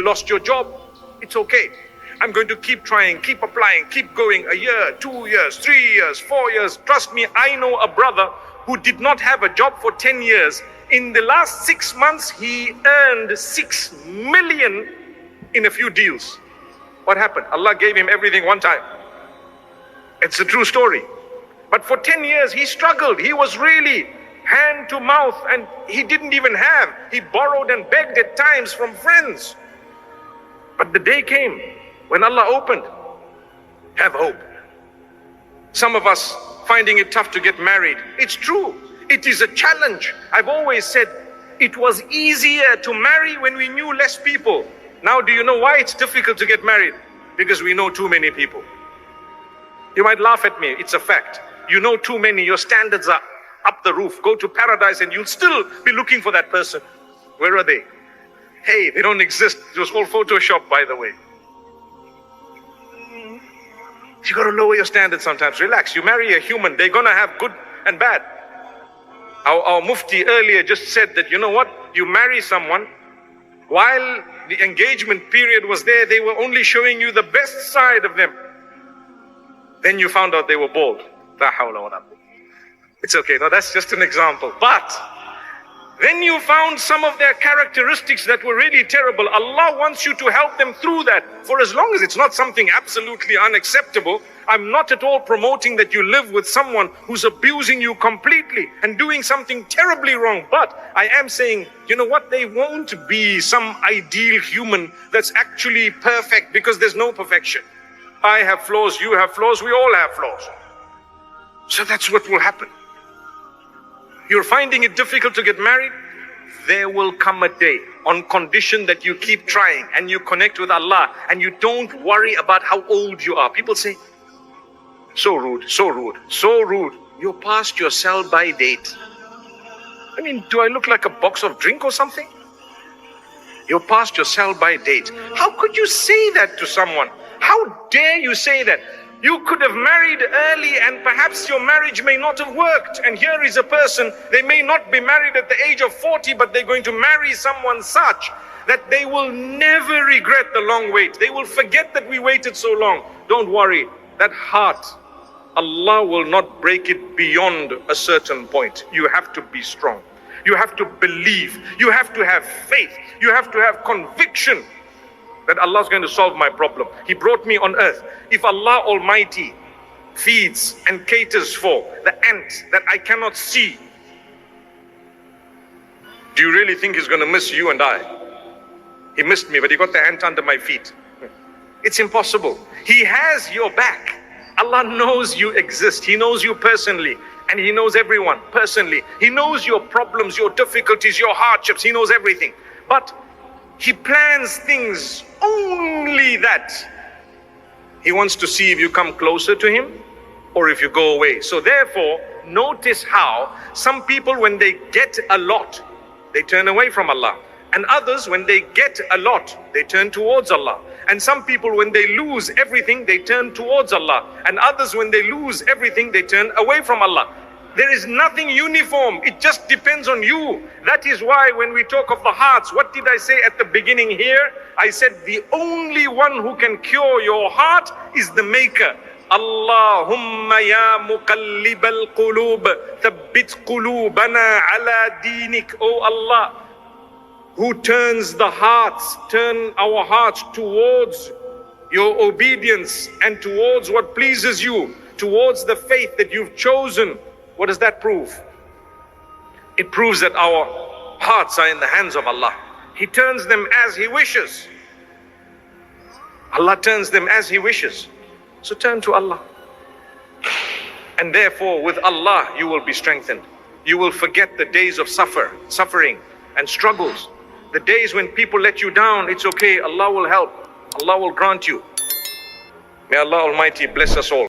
lost your job. It's okay. I'm going to keep trying, keep applying, keep going. A year, 2 years, 3 years, 4 years. Trust me, I know a brother who did not have a job for 10 years. In the last 6 months, he earned 6 million in a few deals. What happened? Allah gave him everything one time. It's a true story. But for 10 years, he struggled. He was really hand to mouth, and he didn't even have. He borrowed and begged at times from friends. But the day came when Allah opened. Have hope. Some of us finding it tough to get married. It's true. It is a challenge. I've always said it was easier to marry when we knew less people. Now, do you know why it's difficult to get married? Because we know too many people. You might laugh at me. It's a fact. You know too many. Your standards are up the roof. Go to paradise and you'll still be looking for that person. Where are they? Hey, they don't exist. It was all Photoshop, by the way. You got to lower your standards sometimes. Relax. You marry a human. They're going to have good and bad. Our Mufti earlier just said that, you know what? You marry someone, while the engagement period was there, they were only showing you the best side of them. Then you found out they were bald. La hawla wa la quwwata. It's okay. No, that's just an example. But then you found some of their characteristics that were really terrible. Allah wants you to help them through that. For as long as it's not something absolutely unacceptable, I'm not at all promoting that you live with someone who's abusing you completely and doing something terribly wrong. But I am saying, you know what? They won't be some ideal human that's actually perfect, because there's no perfection. I have flaws, you have flaws, we all have flaws. So that's what will happen. You're finding it difficult to get married? There will come a day, on condition that you keep trying and you connect with Allah and you don't worry about how old you are. People say, so rude, so rude, so rude. You're past your sell-by date. I mean, do I look like a box of drink or something? You're past your sell-by date. How could you say that to someone? How dare you say that? You could have married early and perhaps your marriage may not have worked. And here is a person, they may not be married at the age of 40, but they're going to marry someone such that they will never regret the long wait. They will forget that we waited so long. Don't worry, that heart, Allah will not break it beyond a certain point. You have to be strong. You have to believe. You have to have faith. You have to have conviction that Allah is going to solve my problem. He brought me on earth. If Allah Almighty feeds and caters for the ant that I cannot see, do you really think He's going to miss you and I? He missed me, but He got the ant under my feet. It's impossible. He has your back. Allah knows you exist. He knows you personally, and He knows everyone personally. He knows your problems, your difficulties, your hardships. He knows everything. But He plans things only that He wants to see if you come closer to Him or if you go away. So therefore, notice how some people, when they get a lot, they turn away from Allah. And others, when they get a lot, they turn towards Allah. And some people, when they lose everything, they turn towards Allah. And others, when they lose everything, they turn away from Allah. There is nothing uniform. It just depends on you. That is why when we talk of the hearts, what did I say at the beginning here? I said the only one who can cure your heart is the Maker. Allahumma ya muqallibal qulub, thabbit qulubana ala dinik. Oh Allah, who turns the hearts, turn our hearts towards your obedience and towards what pleases you, towards the faith that you've chosen. What does that prove? It proves that our hearts are in the hands of Allah. He turns them as He wishes. Allah turns them as He wishes. So turn to Allah. And therefore with Allah you will be strengthened. You will forget the days of suffering and struggles. The days when people let you down, it's okay. Allah will help. Allah will grant you. May Allah Almighty bless us all.